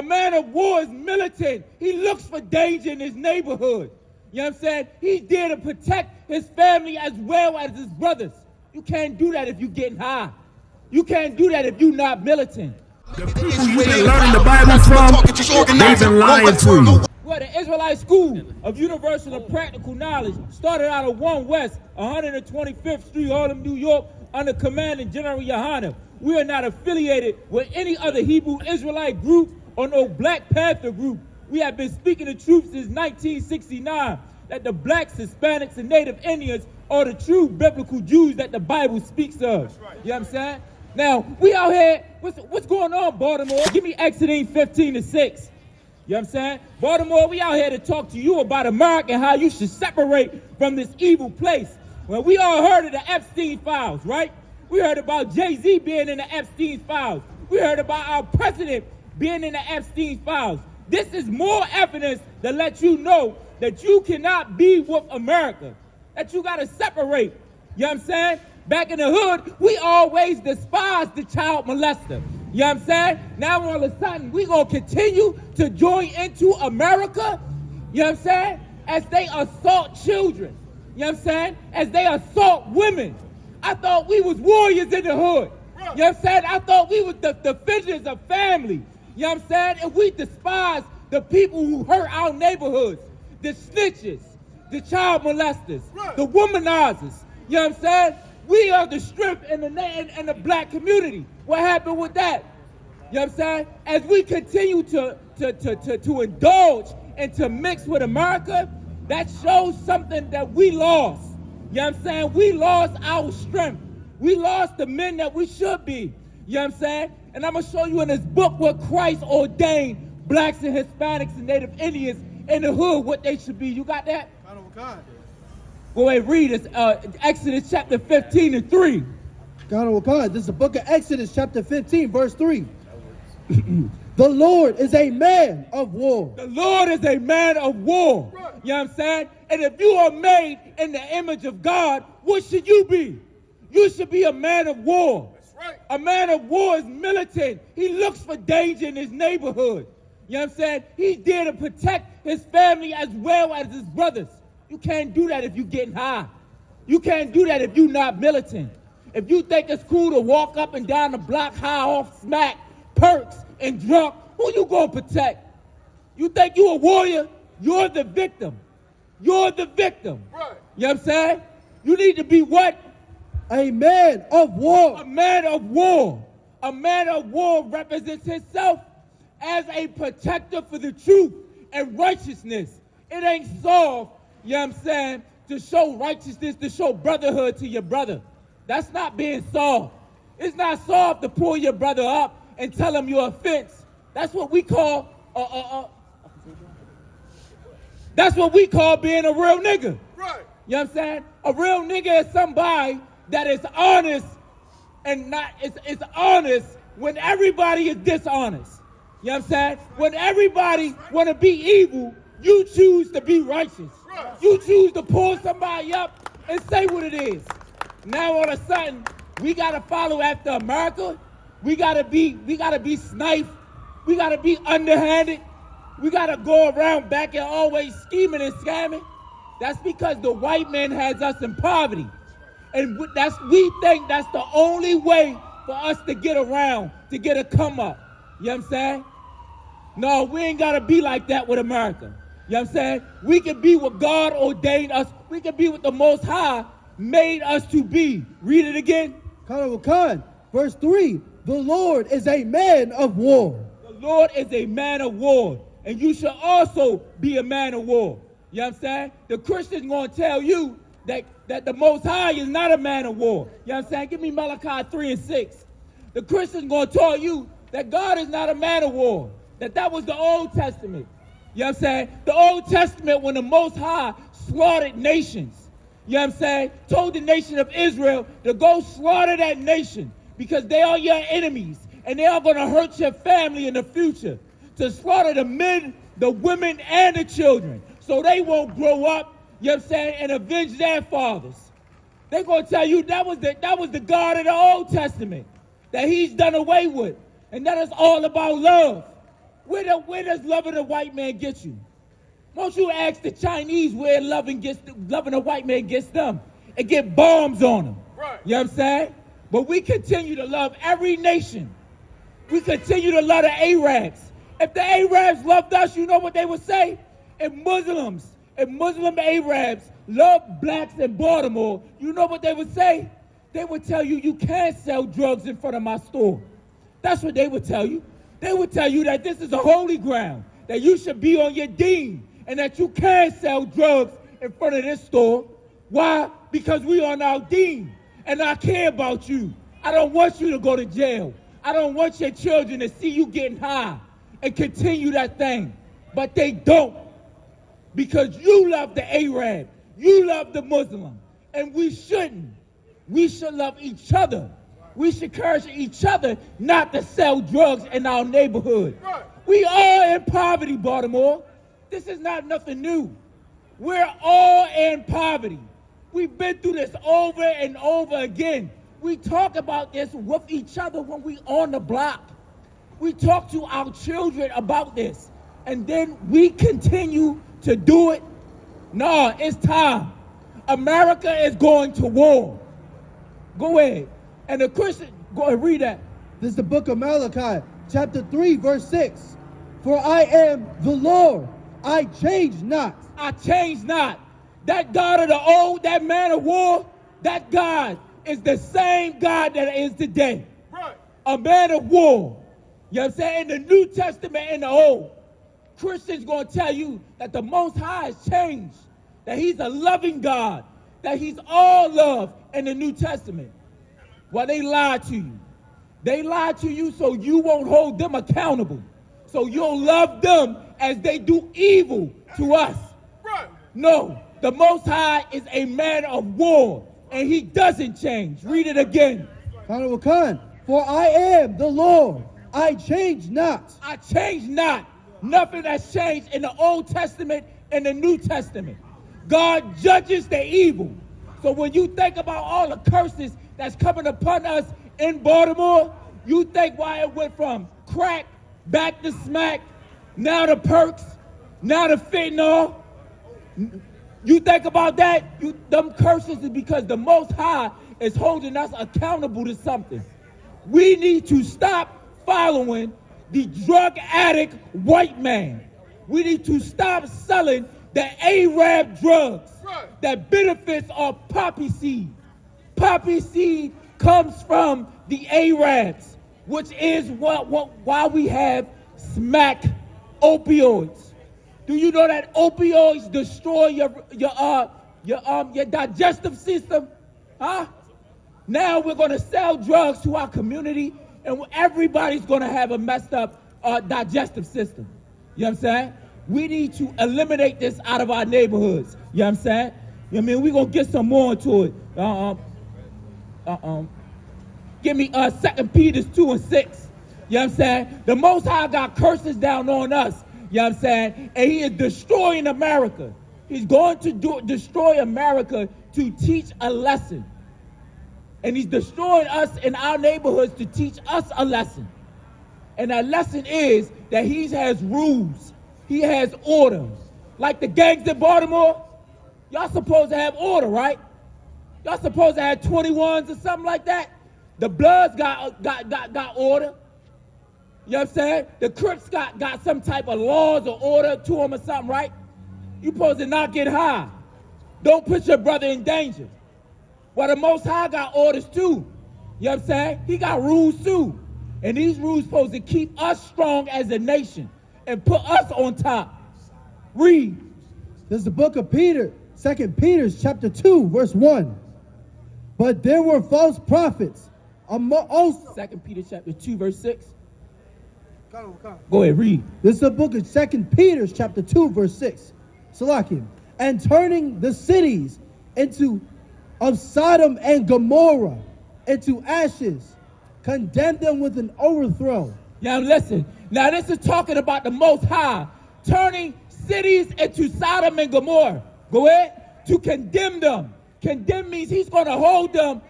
A man of war is militant. He looks for danger in his neighborhood. You know what I'm saying? He's there to protect his family as well as his brothers. You can't do that if you're getting high. You can't do that if you're not militant. The people you've been learning the Bible from, they've been lying to you. Well, the Israelite School of Universal and Practical Knowledge started out of 1 West, 125th Street, Harlem, New York, under commanding General Yohana. We are not affiliated with any other Hebrew Israelite group or no Black Panther group. We have been speaking the truth since 1969, that the blacks, Hispanics, and Native Indians are the true biblical Jews that the Bible speaks of. Right. You know what I'm saying? Now, we out here, what's going on, Baltimore? Give me Exodus 15:6. You know what I'm saying? Baltimore, we out here to talk to you about America and how you should separate from this evil place. Well, we all heard of the Epstein files, right? We heard about Jay-Z being in the Epstein files. We heard about our president being in the Epstein files. This is more evidence to let you know that you cannot be with America, that you got to separate. You know what I'm saying? Back in the hood, we always despised the child molester. You know what I'm saying? Now all of a sudden, we going to continue to join into America, you know what I'm saying, as they assault children. You know what I'm saying? As they assault women. I thought we was warriors in the hood. You know what I'm saying? I thought we was the defenders of family. You know what I'm saying? And we despise the people who hurt our neighborhoods, the snitches, the child molesters, the womanizers. You know what I'm saying? We are the strength in the black community. What happened with that? You know what I'm saying? As we continue to indulge and to mix with America, that shows something that we lost. You know what I'm saying? We lost our strength. We lost the men that we should be. You know what I'm saying? And I'm going to show you in this book what Christ ordained blacks and Hispanics and Native Indians in the hood, what they should be. You got that? Go ahead, read it. Exodus chapter 15:3. God, this is the book of Exodus chapter 15, verse 3. The Lord is a man of war. The Lord is a man of war. Right. You know what I'm saying? And if you are made in the image of God, what should you be? You should be a man of war. That's right. A man of war is militant. He looks for danger in his neighborhood. You know what I'm saying? He's there to protect his family as well as his brothers. You can't do that if you're getting high. You can't do that if you're not militant. If you think it's cool to walk up and down the block high off smack, perks, and drunk, who you gonna protect? You think you a warrior? You're the victim. You're the victim. Right. You know what I'm saying? You need to be what? A man of war. A man of war. A man of war represents himself as a protector for the truth and righteousness. It ain't soft, you know what I'm saying, to show righteousness, to show brotherhood to your brother. That's not being soft. It's not soft to pull your brother up and tell him your offense. That's what we call that's what we call being a real nigga. Right. You know what I'm saying? A real nigga is somebody that is honest and not is honest when everybody is dishonest. You know what I'm saying? When everybody want to be evil, you choose to be righteous. Right. You choose to pull somebody up and say what it is. Now all of a sudden, we gotta follow after America. We gotta be sniped. We gotta be underhanded. We gotta go around back and always scheming and scamming. That's because the white man has us in poverty. And we think that's the only way for us to get around, to get a come up. You know what I'm saying? No, we ain't gotta be like that with America. You know what I'm saying? We can be what God ordained us. We can be what the Most High made us to be. Read it again. Verse 3. The Lord is a man of war. The Lord is a man of war. And you should also be a man of war. You know what I'm saying? The Christian's going to tell you that the Most High is not a man of war. You know what I'm saying? Give me Malachi 3:6. The Christian's going to tell you that God is not a man of war. That was the Old Testament. You know what I'm saying? The Old Testament, when the Most High slaughtered nations. You know what I'm saying? Told the nation of Israel to go slaughter that nation because they are your enemies and they are going to hurt your family in the future. To slaughter the men, the women, and the children so they won't grow up, you know what I'm saying, and avenge their fathers. They're going to tell you that was the God of the Old Testament that he's done away with. And that is all about love. Where does loving a white man get you? Won't you ask the Chinese where loving a white man gets them and get bombs on them? Right. You know what I'm saying? But we continue to love every nation. We continue to love the Arabs. If the Arabs loved us, you know what they would say? If Muslim Arabs love blacks in Baltimore, you know what they would say? They would tell you, you can't sell drugs in front of my store. That's what they would tell you. They would tell you that this is a holy ground, that you should be on your deen, and that you can't sell drugs in front of this store. Why? Because we on our deen, and I care about you. I don't want you to go to jail. I don't want your children to see you getting high and continue that thing. But they don't. Because you love the Arab, you love the Muslim, and we shouldn't. We should love each other. We should encourage each other not to sell drugs in our neighborhood. We are in poverty, Baltimore. This is not nothing new. We're all in poverty. We've been through this over and over again. We talk about this with each other when we on the block. We talk to our children about this, and then we continue to do it. No, it's time. America is going to war. Go ahead. And the Christian, go ahead, read that. This is the book of Malachi, chapter 3, verse 6. For I am the Lord, I change not. I change not. That God of the old, that man of war, that God is the same God that is today. Right. A man of war. You know what I'm saying? In the New Testament and the Old, Christians going to tell you that the Most High has changed, that he's a loving God, that he's all love in the New Testament. Well, they lied to you. They lied to you so you won't hold them accountable. So you'll love them as they do evil to us. Right. No, the Most High is a man of war, and he doesn't change. Read it again. Honorable Khan, for I am the Lord, I change not. I change not. Nothing has changed in the Old Testament and the New Testament. God judges the evil. So when you think about all the curses that's coming upon us in Baltimore, you think why it went from crack back to smack, now the perks, now the fentanyl. You think about that, them curses is because the Most High is holding us accountable to something. We need to stop following the drug addict white man. We need to stop selling the Arab drugs that benefits our poppy seed. Poppy seed comes from the Arabs, which is why we have smack opioids. Do you know that opioids destroy your digestive system? Huh? Now we're going to sell drugs to our community, and everybody's going to have a messed up digestive system. You know what I'm saying? We need to eliminate this out of our neighborhoods. You know what I'm saying? You know what I mean? We're going to get some more into it. Give me 2 Peter 2 and 6. You know what I'm saying? The Most High got curses down on us. You know what I'm saying? And he is destroying America. He's going to destroy America to teach a lesson. And he's destroying us in our neighborhoods to teach us a lesson. And that lesson is that he has rules. He has order. Like the gangs in Baltimore, y'all supposed to have order, right? Y'all supposed to have 21s or something like that. The Bloods got order. You know what I'm saying? The Crips got some type of laws or order to them or something, right? You supposed to not get high. Don't put your brother in danger. Well, the Most High got orders too. You know what I'm saying? He got rules too. And these rules supposed to keep us strong as a nation and put us on top. Read. This is the book of Peter, 2 Peter chapter 2, verse 1. But there were false prophets among also. 2 Peter chapter 2, verse 6. Go ahead, read. This is the book of 2 Peter chapter 2, verse 6. Salakim. And turning the cities of Sodom and Gomorrah into ashes, condemned them with an overthrow. Now listen. Now this is talking about the Most High turning cities into Sodom and Gomorrah. Go ahead. To condemn them. Condemn means he's going to hold them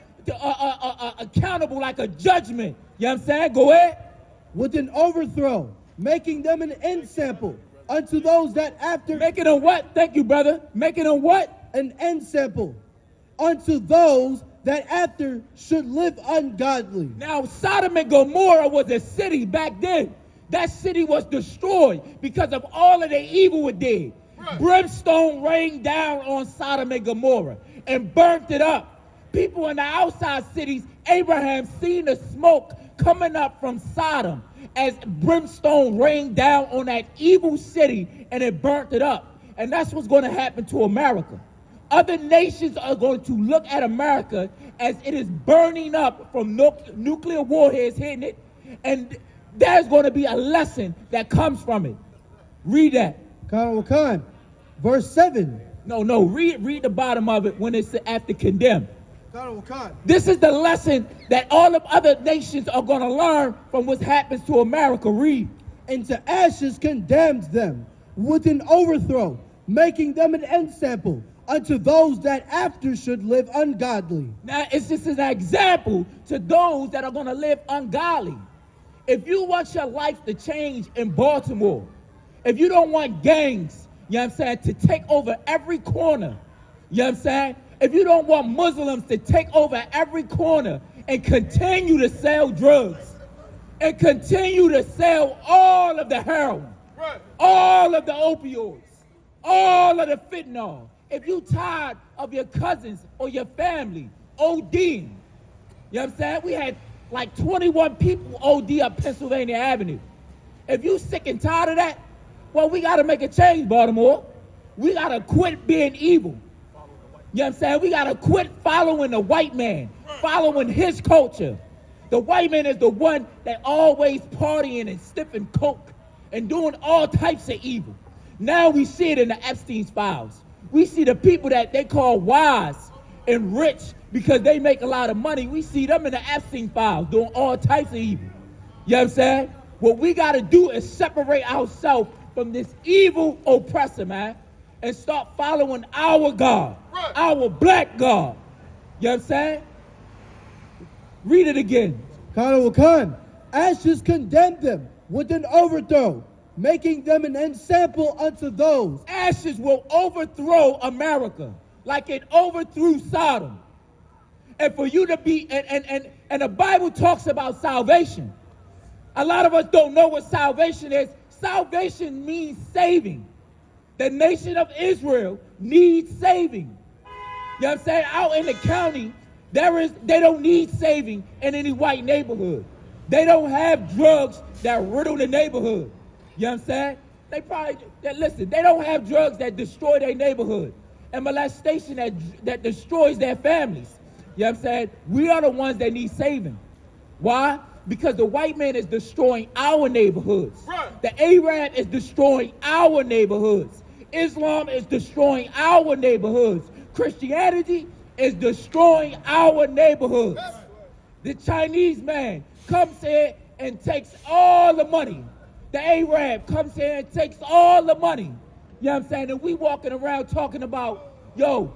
accountable like a judgment. You know what I'm saying? Go ahead. With an overthrow, making them an ensample unto those that after. Making them what? Thank you, brother. Making them what? An ensample unto those that after should live ungodly. Now, Sodom and Gomorrah was a city back then. That city was destroyed because of all of the evil it did. Right. Brimstone rained down on Sodom and Gomorrah and burnt it up. People in the outside cities, Abraham seen the smoke coming up from Sodom as brimstone rained down on that evil city and it burnt it up. And that's what's going to happen to America. Other nations are going to look at America as it is burning up from nuclear warheads hitting it, and there's going to be a lesson that comes from it. Read that. Khan, verse 7. No, read the bottom of it when it's after condemn. Khan. This is the lesson that all of other nations are going to learn from what happens to America. Read. Into ashes condemns them with an overthrow, making them an ensample unto those that after should live ungodly. Now, it's just an example to those that are going to live ungodly. If you want your life to change in Baltimore, if you don't want gangs, you know what I'm saying, to take over every corner, you know what I'm saying? If you don't want Muslims to take over every corner and continue to sell drugs and continue to sell all of the heroin, right, all of the opioids, all of the fentanyl, if you tired of your cousins or your family ODing, you know what I'm saying? We had like 21 people OD up Pennsylvania Avenue. If you sick and tired of that, well, we got to make a change, Baltimore. We got to quit being evil. You know what I'm saying? We got to quit following the white man, following his culture. The white man is the one that always partying and sniffing coke and doing all types of evil. Now we see it in the Epstein's files. We see the people that they call wise and rich because they make a lot of money. We see them in the Epstein files doing all types of evil. You know what I'm saying? What we got to do is separate ourselves from this evil oppressor, man, and start following our God, right, our black God. You know what I'm saying? Read it again. Khan, ashes condemn them with an overthrow, making them an ensample unto those. Ashes will overthrow America like it overthrew Sodom. And for you to be, and the Bible talks about salvation. A lot of us don't know what salvation is. Salvation means saving. The nation of Israel needs saving. You know what I'm saying? Out in the county, they don't need saving in any white neighborhood. They don't have drugs that riddle the neighborhood. You know what I'm saying? They don't have drugs that destroy their neighborhood and molestation that destroys their families. You know what I'm saying? We are the ones that need saving. Why? Because the white man is destroying our neighborhoods. Right. The Arab is destroying our neighborhoods. Islam is destroying our neighborhoods. Christianity is destroying our neighborhoods. The Chinese man comes here and takes all the money. The Arab comes here and takes all the money. You know what I'm saying? And we walking around talking about, yo,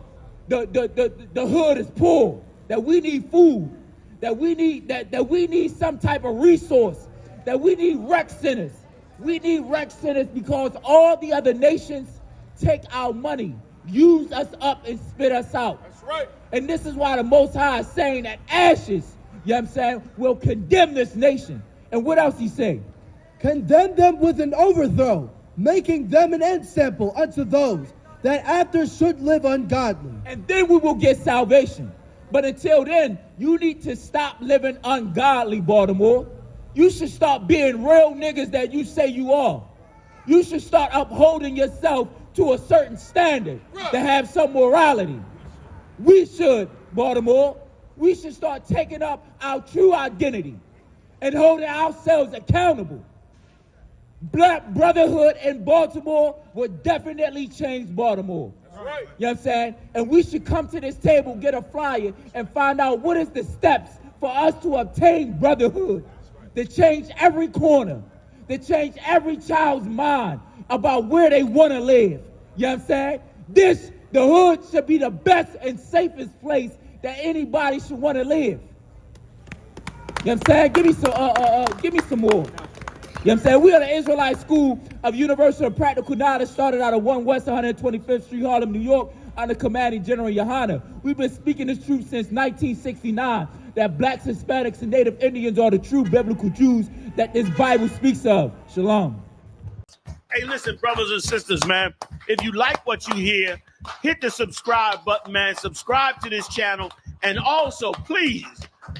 the hood is poor, that we need food, that we need some type of resource, that we need rec centers. We need rec centers because all the other nations take our money, use us up and spit us out. That's right. And this is why the Most High is saying that ashes, you know what I'm saying, will condemn this nation. And what else he say? Condemn them with an overthrow, making them an ensample unto those that after should live ungodly. And then we will get salvation. But until then, you need to stop living ungodly, Baltimore. You should start being real niggas that you say you are. You should start upholding yourself to a certain standard, to have some morality. We should, Baltimore, we should start taking up our true identity and holding ourselves accountable. Black brotherhood in Baltimore would definitely change Baltimore. That's right. You know what I'm saying? And we should come to this table, get a flyer, and find out what is the steps for us to obtain brotherhood, to change every corner, to change every child's mind about where they want to live. You know what I'm saying? The hood should be the best and safest place that anybody should want to live. You know what I'm saying? Give me some more. You know what I'm saying? We are the Israelite School of Universal and Practical Knowledge, started out of 1 West 125th Street, Harlem, New York, under Commanding General Yohana. We've been speaking this truth since 1969, that blacks, Hispanics, and Native Indians are the true biblical Jews that this Bible speaks of. Shalom. Hey, listen, brothers and sisters, man, if you like what you hear, hit the subscribe button, man. Subscribe to this channel. And also, please,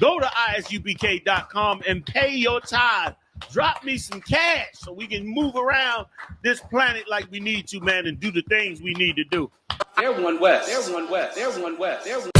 go to ISUPK.com and pay your tithe. Drop me some cash so we can move around this planet like we need to, man, and do the things we need to do. They're one West. They're one West. They're one West. They're one